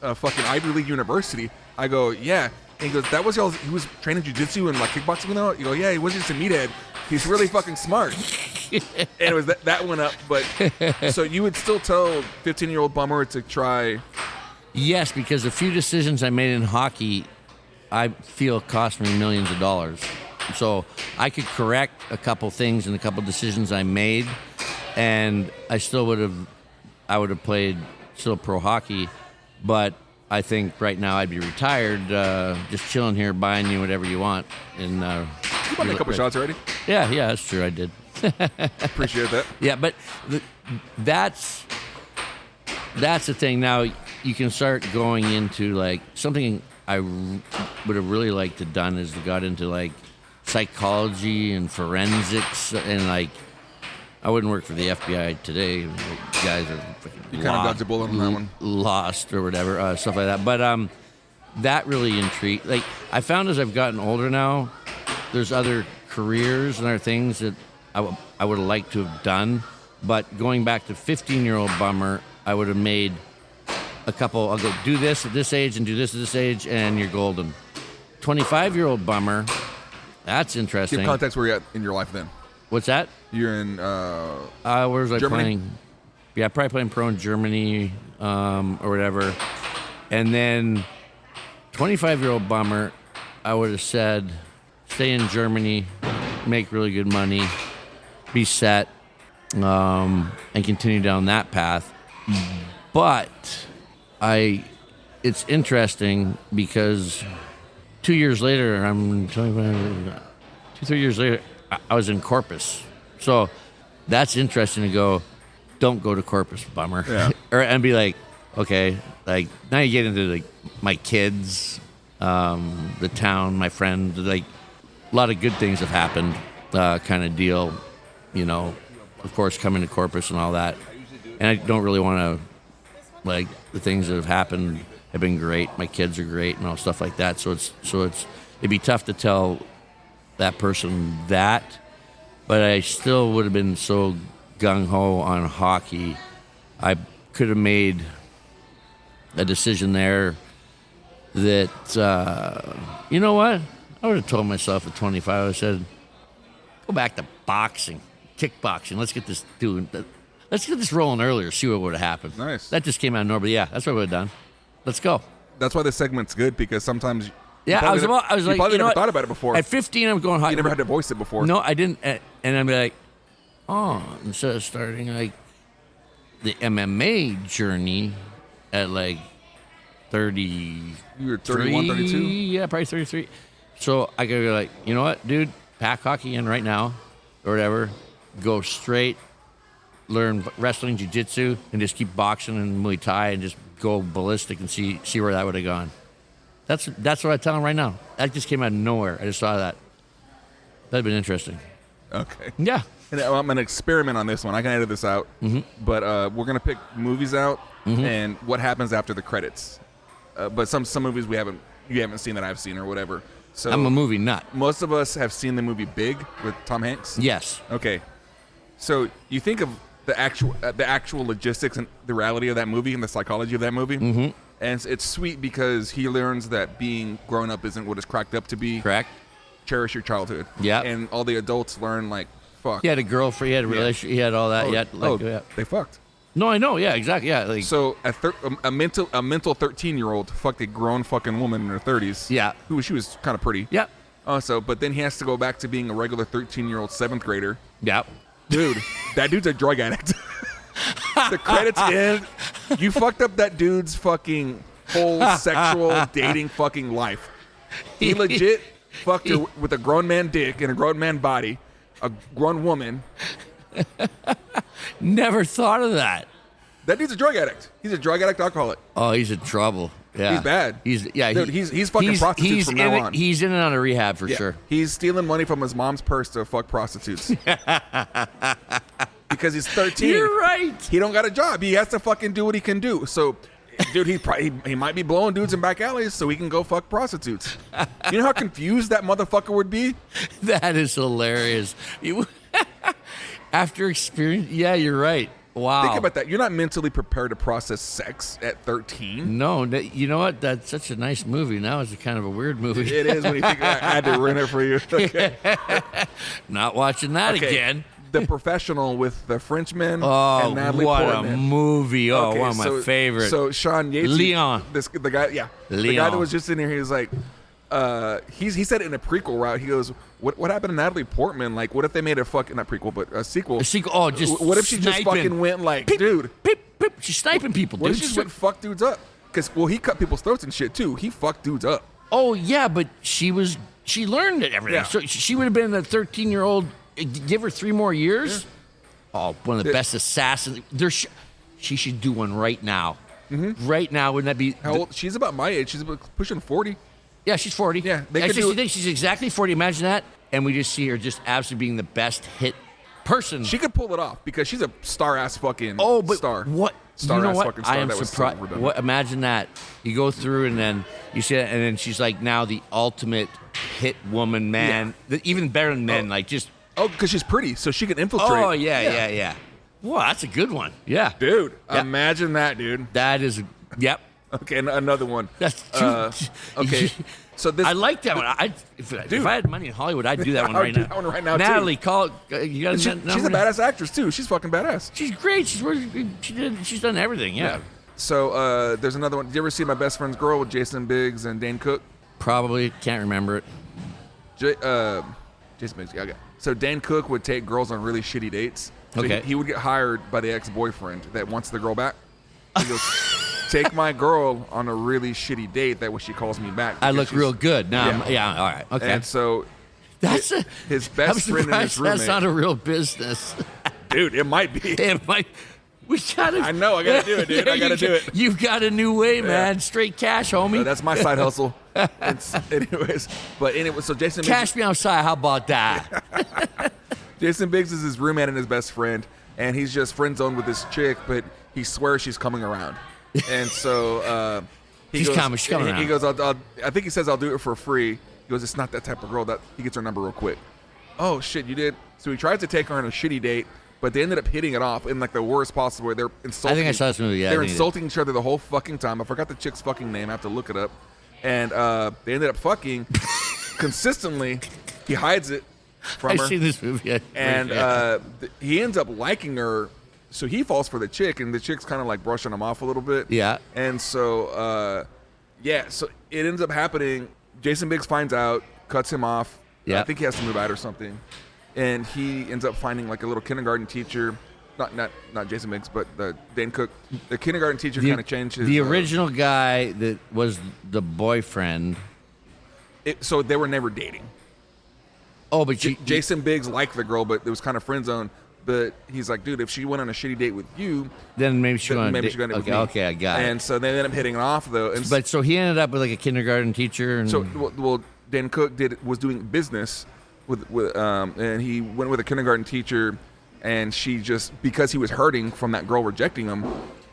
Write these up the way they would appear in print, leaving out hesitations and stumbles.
a fucking Ivy League university. I go, yeah. And he goes, that was he was training jiu-jitsu and like kickboxing and all? You go, yeah, he wasn't just a meathead. He's really fucking smart. And it was that went up. But so you would still tell 15-year-old Bummer to try? Yes, because a few decisions I made in hockey, I feel cost me millions of dollars. So I could correct a couple things and a couple decisions I made, and I would have played still pro hockey, but I think right now I'd be retired, just chilling here, buying you whatever you want. And you bought me a couple shots already. Yeah, that's true. I did. Appreciate that. Yeah, but that's the thing. Now you can start going into like something I would have really liked to done is got into like psychology and forensics, and like I wouldn't work for the FBI today. The guys are freaking you kind of dodged a bullet on that one. Lost or whatever, stuff like that. But that really intrigued. Like I found as I've gotten older now, there's other careers and other things that I would have liked to have done. But going back to 15-year-old Bummer, I would have made a couple. I'll go do this at this age and do this at this age, and you're golden. 25-year-old Bummer, that's interesting. Give context where you're at in your life then. What's that? You're in where was I Germany? playing? Yeah, probably playing pro in Germany or whatever. And then 25-year-old Bummer, I would have said, stay in Germany, make really good money, be set, and continue down that path. But it's interesting because 2 years later, I'm 25, 2-3 years later, I was in Corpus. So that's interesting to go, don't go to Corpus, Bummer. Yeah. And be like, okay, like now you get into like my kids, the town, my friends, like a lot of good things have happened, kind of deal, you know, of course, coming to Corpus and all that. And I don't really want to, like, the things that have happened have been great. My kids are great and all stuff like that. So it'd be tough to tell that person that, but I still would have been so gung-ho on hockey. I could have made a decision there that, you know what? I would have told myself at 25, I would have said, go back to boxing, kickboxing. Let's get this rolling earlier, see what would have happened. Nice. That just came out of nowhere, but yeah, that's what I would have done. Let's go. That's why this segment's good, because sometimes yeah, I was like, probably you know never what? thought about it before. At 15, I'm going hockey. You never had to voice it before. No, I didn't. And I'm like, oh, instead of starting like the MMA journey at like 30. You were 31, 32? Yeah, probably 33. So I gotta go like, you know what, dude? Pack hockey in right now, or whatever. Go straight, learn wrestling, jiu-jitsu, and just keep boxing and Muay Thai and just go ballistic and see where that would have gone. That's what I tell him right now. That just came out of nowhere. I just saw that. That'd been interesting. Okay. Yeah. And I'm going to experiment on this one. I can edit this out. Mm-hmm. But we're going to pick movies out and what happens after the credits. But some movies you haven't seen that I've seen or whatever. So I'm a movie nut. Most of us have seen the movie Big with Tom Hanks. Yes. Okay. So you think of the actual logistics and the reality of that movie and the psychology of that movie. Mm-hmm. And it's sweet because he learns that being grown up isn't what it's cracked up to be. Correct. Cherish your childhood. Yeah. And all the adults learn, like, fuck. He had a girlfriend. He had a relationship. He had all that. They fucked. No, I know. Yeah, exactly. Yeah. Like, So a mental 13-year-old fucked a grown fucking woman in her 30s. Yeah. She was kind of pretty. yeah. But then he has to go back to being a regular 13-year-old 7th grader. Yeah. Dude, that dude's a drug addict. The credits end. You fucked up that dude's fucking whole sexual dating fucking life. He legit fucked her with a grown man dick and a grown man body, a grown woman. Never thought of that. That dude's a drug addict. He's a drug addict alcoholic. Oh, he's in trouble. Yeah. He's bad. He's fucking prostitutes from now on. He's in and out of rehab for sure. He's stealing money from his mom's purse to fuck prostitutes. Because he's 13. You're right. He don't got a job. He has to fucking do what he can do. So, dude, he might be blowing dudes in back alleys so he can go fuck prostitutes. You know how confused that motherfucker would be? That is hilarious. After experience, yeah, you're right. Wow. Think about that. You're not mentally prepared to process sex at 13. No, you know what? That's such a nice movie. Now it's a kind of a weird movie. It is when you think I had to rent it for you. Okay. Not watching that again. The Professional with the Frenchman Oh, and Natalie what Portman. a movie. Oh, Okay, one of my favorite. So Sean Yates. Leon. The guy, the guy that was just in here, he was like, he said it in a prequel route. He goes, what happened to Natalie Portman? Like, what if they made a fucking, not prequel, but a sequel? A sequel, oh, just what if she just sniping. fucking went like, Peep, dude. Peep, peep. She's sniping people, What dude. if she just went fuck dudes up? Because, well, he cut people's throats and shit, too. He fucked dudes up. Oh, yeah, but she learned it, everything. Yeah. So she would have been a 13-year-old, give her 3 more years. Yeah. Oh, one of the best assassins. She should do one right now. Mm-hmm. Right now, wouldn't that be? How old? She's about my age. She's pushing 40. Yeah, she's 40. Yeah, they could do it. She's exactly 40. Imagine that. And we just see her just absolutely being the best hit person. She could pull it off because she's a star-ass fucking star. What? Star-ass you know what? fucking star. I am that surprised. Was so what? Imagine that. You go through and then you see that, and then she's like now the ultimate hit woman, man. Even better than men. Like just. Oh, because she's pretty, so she can infiltrate. Oh, yeah. Wow, that's a good one. Yeah. Dude, imagine that, dude. That is, yep. Okay, another one. That's true. Okay, so this. I like that one. If I had money in Hollywood, I'd do that one I would right do now. that one right now, Natalie, too. call it. You got She's a badass actress, too. She's fucking badass. She's great. She's done everything, yeah. So there's another one. Did you ever see My Best Friend's Girl with Jason Biggs and Dane Cook? Probably. Can't remember it. Jason Biggs, okay. So Dane Cook would take girls on really shitty dates. So Okay. he would get hired by the ex-boyfriend that wants the girl back. He goes, take my girl on a really shitty date. That way she calls me back. I look real good. No, Yeah. all right. Okay. And so his best friend and his roommate. That's not a real business. Dude, it might be. It might. We gotta. I know. I gotta do it, dude. I gotta do it. You've got a new way, man. Straight cash, homie. That's my side hustle. Anyways, so Jason Biggs. Cash me outside. How about that? Jason Biggs is his roommate and his best friend, and he's just friend zoned with this chick, but he swears she's coming around. And so she's coming around. He goes, I think he says, I'll do it for free. He goes, it's not that type of girl. That he gets her number real quick. Oh shit, you did. So he tries to take her on a shitty date, but they ended up hitting it off in like the worst possible way. They're insulting. I think I saw this movie. Yeah, they're insulting each other the whole fucking time. I forgot the chick's fucking name. I have to look it up. And they ended up fucking consistently. He hides it from her. I've seen this movie. And he ends up liking her, so he falls for the chick, and the chick's kind of like brushing him off a little bit. Yeah. And so, so it ends up happening. Jason Biggs finds out, cuts him off. Yeah. I think he has to move out or something. And he ends up finding like a little kindergarten teacher. Not Jason Biggs, but the Dane Cook. The kindergarten teacher kind of changed his... The original guy that was the boyfriend. So they were never dating. Oh, but Jason Biggs liked the girl, but it was kind of friend zone. But he's like, dude, if she went on a shitty date with you, then maybe she's going to with me. Okay, I got it. And so they ended up hitting it off, though. And but so he ended up with like a kindergarten teacher. And so, well, Dan Cook was doing business with and he went with a kindergarten teacher, and she just, because he was hurting from that girl rejecting him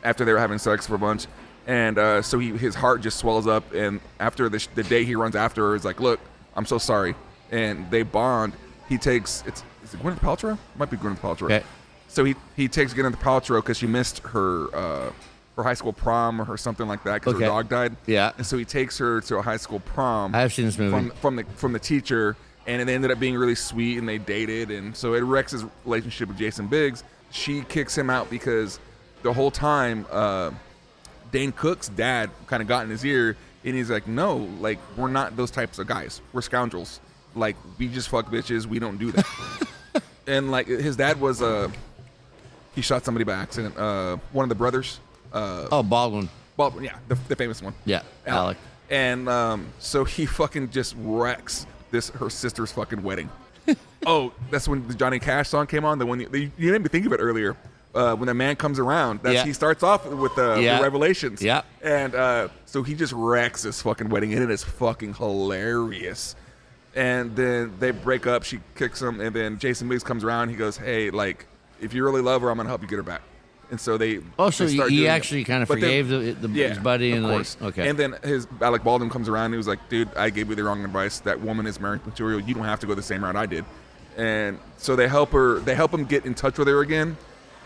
after they were having sex for a bunch, and so his heart just swells up, and after the day he runs after her, is like, look, I'm so sorry, and they bond. He takes is it Gwyneth Paltrow? Might be Gwyneth Paltrow. Okay. So he takes Gwyneth Paltrow because she missed her high school prom or something like that because her dog died. Yeah. And so he takes her to a high school prom. I have seen this movie from the teacher, and it ended up being really sweet, and they dated, and so it wrecks his relationship with Jason Biggs. She kicks him out because the whole time Dane Cook's dad kind of got in his ear, and he's like, no, like, we're not those types of guys. We're scoundrels. Like, we just fuck bitches. We don't do that. And like his dad was he shot somebody by accident. One of the brothers. Baldwin. Baldwin, yeah, the famous one. Yeah, Alec. And so he fucking just wrecks her sister's fucking wedding. Oh, that's when the Johnny Cash song came on. The one you didn't even think of it earlier. When the man comes around, he starts off with the Revelations. Yeah. And so he just wrecks this fucking wedding, and it is fucking hilarious. And then they break up. She kicks him, and then Jason Biggs comes around. He goes, "Hey, like, if you really love her, I'm gonna help you get her back." And so they. Oh, so they he actually kind of forgave his buddy, and course. Like, okay. And then Alec Baldwin comes around. And he was like, "Dude, I gave you the wrong advice. That woman is marriage material. You don't have to go the same route I did." And so they help her. They help him get in touch with her again.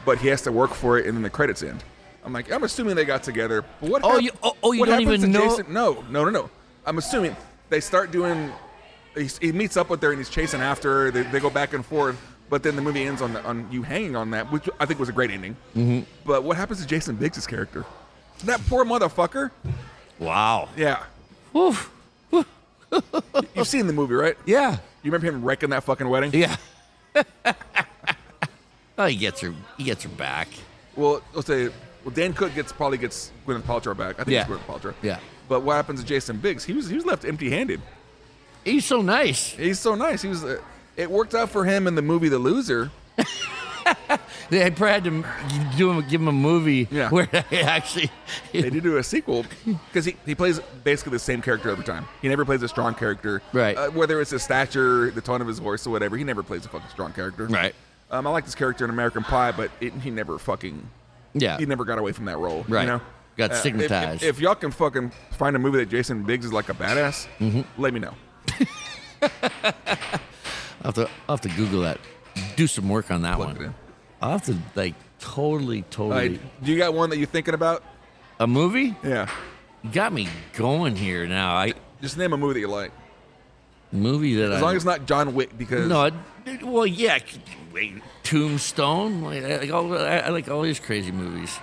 but he has to work for it, and then the credits end. I'm assuming they got together. But what You what don't happens even to know? Jason? No. I'm assuming they start doing. He meets up with her and he's chasing after her. They go back and forth, but then the movie ends on you hanging on that, which I think was a great ending. Mm-hmm. But what happens to Jason Biggs' character? That poor motherfucker. Wow. Yeah. Oof. You've seen the movie, right? Yeah. You remember him wrecking that fucking wedding? Yeah. Oh, he gets her back. Well, let's say, Dan Cook probably gets Gwyneth Paltrow back. I think it's Gwyneth Paltrow. Yeah. But what happens to Jason Biggs? He was left empty-handed. He's so nice. He's so nice. He was. It worked out for him in the movie The Loser. They probably had to give him a movie where they actually. They did do a sequel because he plays basically the same character every time. He never plays a strong character. Right. Whether it's his stature, the tone of his voice, or whatever, he never plays a fucking strong character. Right. I like this character in American Pie, but he never fucking. Yeah. He never got away from that role. Right. You know? Got stigmatized. If y'all can fucking find a movie that Jason Biggs is like a badass, let me know. I'll have to Google that. Do some work on that Plug it one. in. I'll have to totally. Do you got one that you're thinking about? A movie? Yeah. You got me going here now. Just name a movie that you like. Movie that As long as it's not John Wick, because well, yeah. Wait, Tombstone. I like all these crazy movies.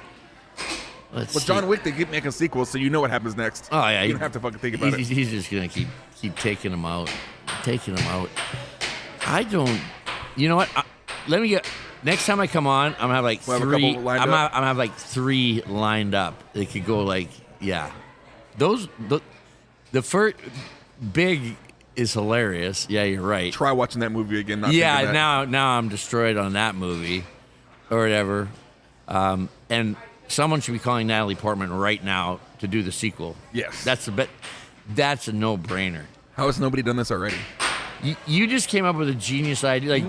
John Wick, they keep making sequels, so you know what happens next. Oh yeah, you don't have to fucking think about it. He's just gonna keep taking them out, I don't. You know what? Let me get. Next time I come on, I'm gonna have like three. I'm gonna have like 3 lined up. They could go like the first Big is hilarious. Yeah, you're right. Try watching that movie again. Now I'm destroyed on that movie, or whatever. And someone should be calling Natalie Portman right now to do the sequel. Yes, that's a no-brainer. How has nobody done this already? You just came up with a genius idea. Like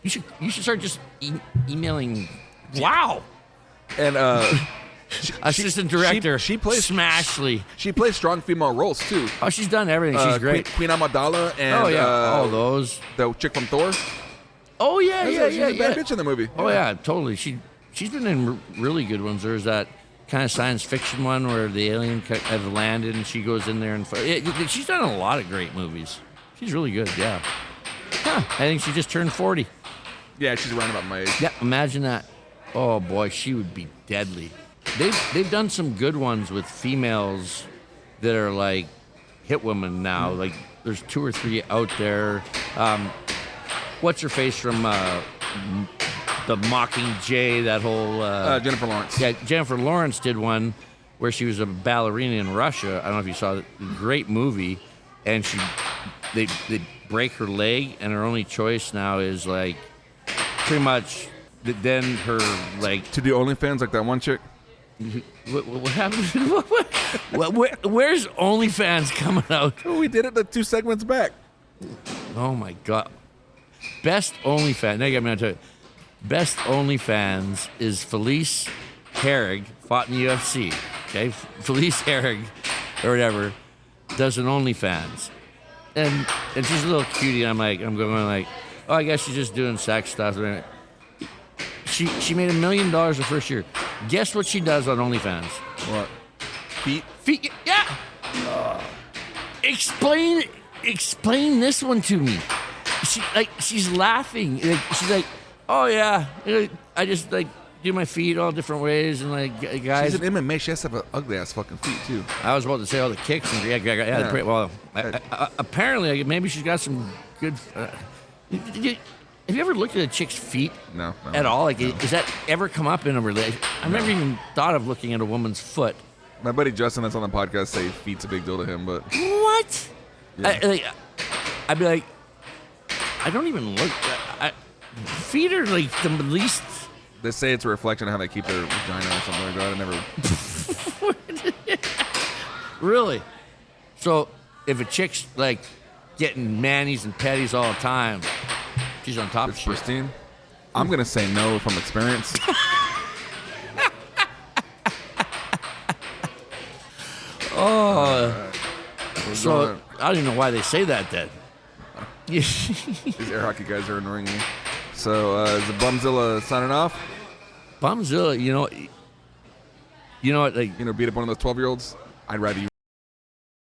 you should start just emailing. Wow. And assistant director. She plays Smashly. She plays strong female roles too. Oh, she's done everything. She's great. Queen Amidala and all those. The chick from Thor. Oh yeah. She's a bad bitch in the movie. Oh yeah, totally. She's been in really good ones. There's that kind of science fiction one where the alien have landed and she goes in there and she's done a lot of great movies. She's really good. Yeah. Huh, I think she just turned 40. Yeah, she's around about my age. Yeah, imagine that. Oh boy, she would be deadly. They've done some good ones with females that are like hit women now. Like there's 2 or 3 out there. What's her face from the Mockingjay? That whole Jennifer Lawrence. Yeah, Jennifer Lawrence did one where she was a ballerina in Russia. I don't know if you saw it. Great movie, and they break her leg, and her only choice now is like pretty much then her like to do OnlyFans like that one chick. What happened? Where's OnlyFans coming out? Oh, we did it the 2 segments back. Oh my god! Best OnlyFans. Now you got me on to it. Best OnlyFans is Felice Herrig, fought in the UFC. Okay, Felice Herrig or whatever does an OnlyFans, and she's a little cutie. I'm going like, oh, I guess she's just doing sex stuff. She made $1 million the first year. Guess what she does on OnlyFans? What? Feet? Yeah. Explain this one to me. She's laughing. She's like, oh yeah, I just like do my feet all different ways and like guys. She's an MMA. She has to have ugly ass fucking feet too. I was about to say all the kicks and yeah. Well, apparently maybe she's got some good. Have you ever looked at a chick's feet? No. At all? Like, does that ever come up in a relationship? I've never even thought of looking at a woman's foot. My buddy Justin that's on the podcast say feet's a big deal to him, but what? Yeah. I'd be like, I don't even look. Feet are like the least. They say it's a reflection of how they keep their vagina or something like that. I never. Really? So if a chick's like getting manis and petties all the time, she's on top of shit. Pristine. I'm gonna say no from experience. So I don't even know why they say that then. These air hockey guys are annoying me. So is the Bumzilla signing off? Bumzilla, you know what? Like Beat up one of those 12-year-olds. I'd rather you